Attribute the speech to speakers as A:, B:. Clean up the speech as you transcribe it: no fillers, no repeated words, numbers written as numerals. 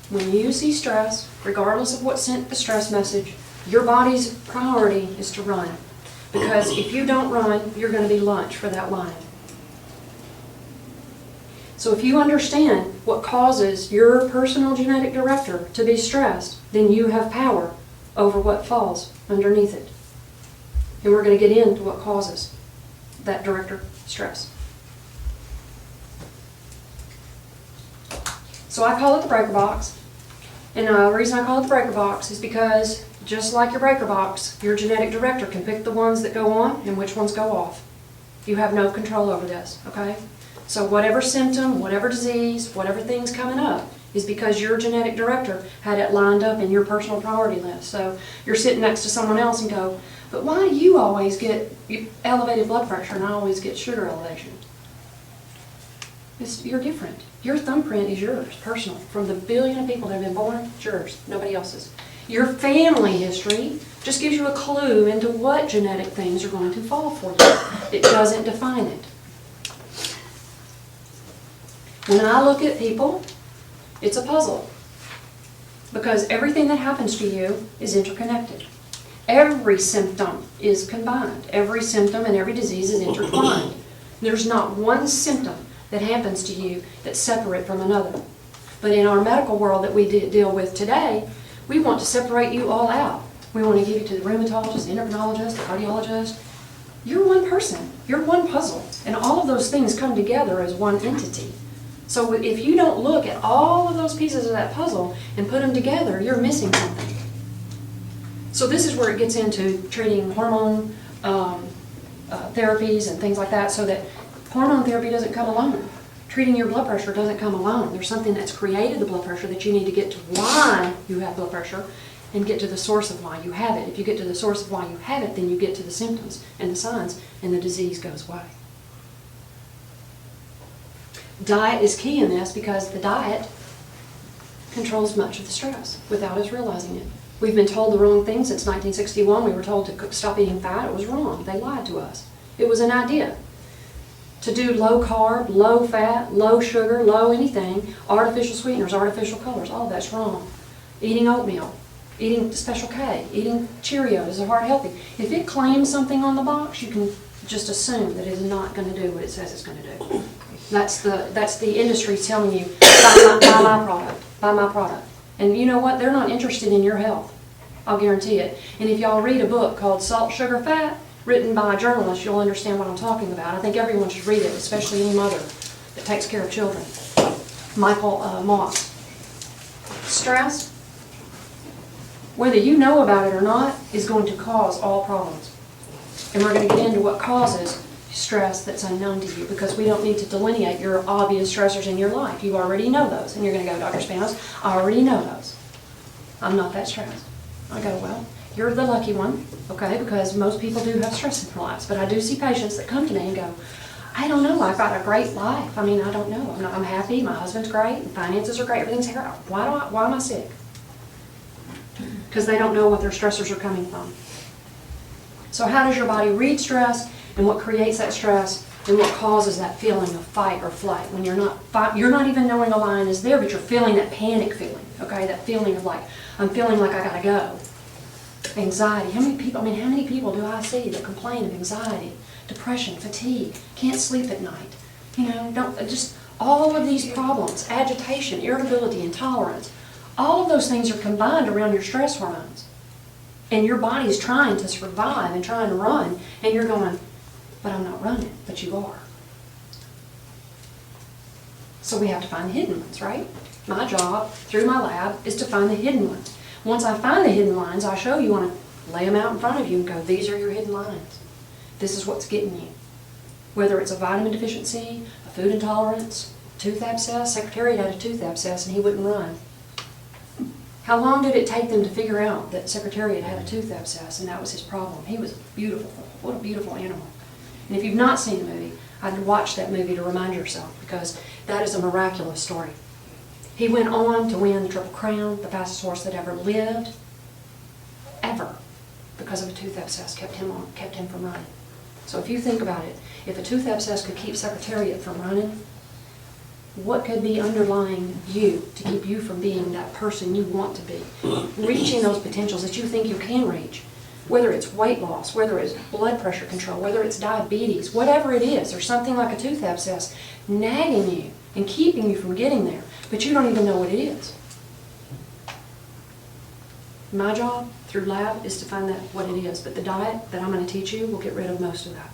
A: When you see stress, regardless of what sent the stress message, your body's priority is to run. Because if you don't run, you're going to be lunch for that lion. So if you understand what causes your personal genetic director to be stressed, then you have power over what falls underneath it. And we're going to get into what causes that director stress. So I call it the breaker box. And the reason I call it the breaker box is because just like your breaker box, your genetic director can pick the ones that go on and which ones go off. You have no control over this, okay? So whatever symptom, whatever disease, whatever thing's coming up is because your genetic director had it lined up in your personal priority list. So you're sitting next to someone else and go, but why do you always get elevated blood pressure and I always get sugar elevation? You're different. Your thumbprint is yours, personal. From the billion of people that have been born, it's yours, nobody else's. Your family history just gives you a clue into what genetic things are going to fall for you. It doesn't define it. When I look at people, it's a puzzle. Because everything that happens to you is interconnected. Every symptom is combined. Every symptom and every disease is intertwined. There's not one symptom that happens to you that's separate from another. But in our medical world that we deal with today, we want to separate you all out. We want to give you to the rheumatologist, the endocrinologist, the cardiologist. You're one person. You're one puzzle. And all of those things come together as one entity. So if you don't look at all of those pieces of that puzzle and put them together, you're missing something. So this is where it gets into treating hormone therapies and things like that, so that hormone therapy doesn't come alone. Treating your blood pressure doesn't come alone. There's something that's created the blood pressure that you need to get to why you have blood pressure and get to the source of why you have it. If you get to the source of why you have it, then you get to the symptoms and the signs, and the disease goes away. Diet is key in this because the diet controls much of the stress without us realizing it. We've been told the wrong thing since 1961. We were told to stop eating fat. It was wrong. They lied to us. It was an idea to do low carb, low fat, low sugar, low anything, artificial sweeteners, artificial colors. All that's wrong. Eating oatmeal, eating Special K, eating Cheerios are heart healthy. If it claims something on the box, you can just assume that it is not going to do what it says it's going to do. That's the industry telling you, buy my product, buy my product. And you know what? They're not interested in your health. I'll guarantee it. And if y'all read a book called Salt, Sugar, Fat, written by a journalist, you'll understand what I'm talking about. I think everyone should read it, especially any mother that takes care of children. Michael Moss. Stress, whether you know about it or not, is going to cause all problems. And we're going to get into what causes stress that's unknown to you, because we don't need to delineate your obvious stressors in your life. You already know those. And you're going to go, Dr. Spanos, I already know those. I'm not that stressed. I go, well, you're the lucky one, okay, because most people do have stress in their lives. But I do see patients that come to me and go, I don't know, I've got a great life. I mean, I don't know. I'm happy, my husband's great, and finances are great, everything's here. Why am I sick? Because they don't know what their stressors are coming from. So how does your body read stress, and what creates that stress, and what causes that feeling of fight or flight? When you're not even knowing a lion is there, but you're feeling that panic feeling, okay? That feeling of like, I'm feeling like I gotta go. Anxiety. How many people do I see that complain of anxiety, depression, fatigue, can't sleep at night? You know, just all of these problems, agitation, irritability, intolerance, all of those things are combined around your stress hormones. And your body's trying to survive and trying to run, and you're going, but I'm not running, but you are. So we have to find the hidden ones, right? My job through my lab is to find the hidden ones. Once I find the hidden lines, I show you, want to lay them out in front of you and go, these are your hidden lines. This is what's getting you. Whether it's a vitamin deficiency, a food intolerance, tooth abscess. Secretariat had a tooth abscess and he wouldn't run. How long did it take them to figure out that Secretariat had a tooth abscess and that was his problem? He was beautiful. What a beautiful animal. And if you've not seen the movie, I'd watch that movie to remind yourself, because that is a miraculous story. He went on to win the Triple Crown, the fastest horse that ever lived, ever, because of a tooth abscess kept him from running. So if you think about it, if a tooth abscess could keep Secretariat from running, what could be underlying you to keep you from being that person you want to be, reaching those potentials that you think you can reach, whether it's weight loss, whether it's blood pressure control, whether it's diabetes, whatever it is, or something like a tooth abscess, nagging you and keeping you from getting there, but you don't even know what it is. My job through lab is to find that what it is, but the diet that I'm going to teach you will get rid of most of that.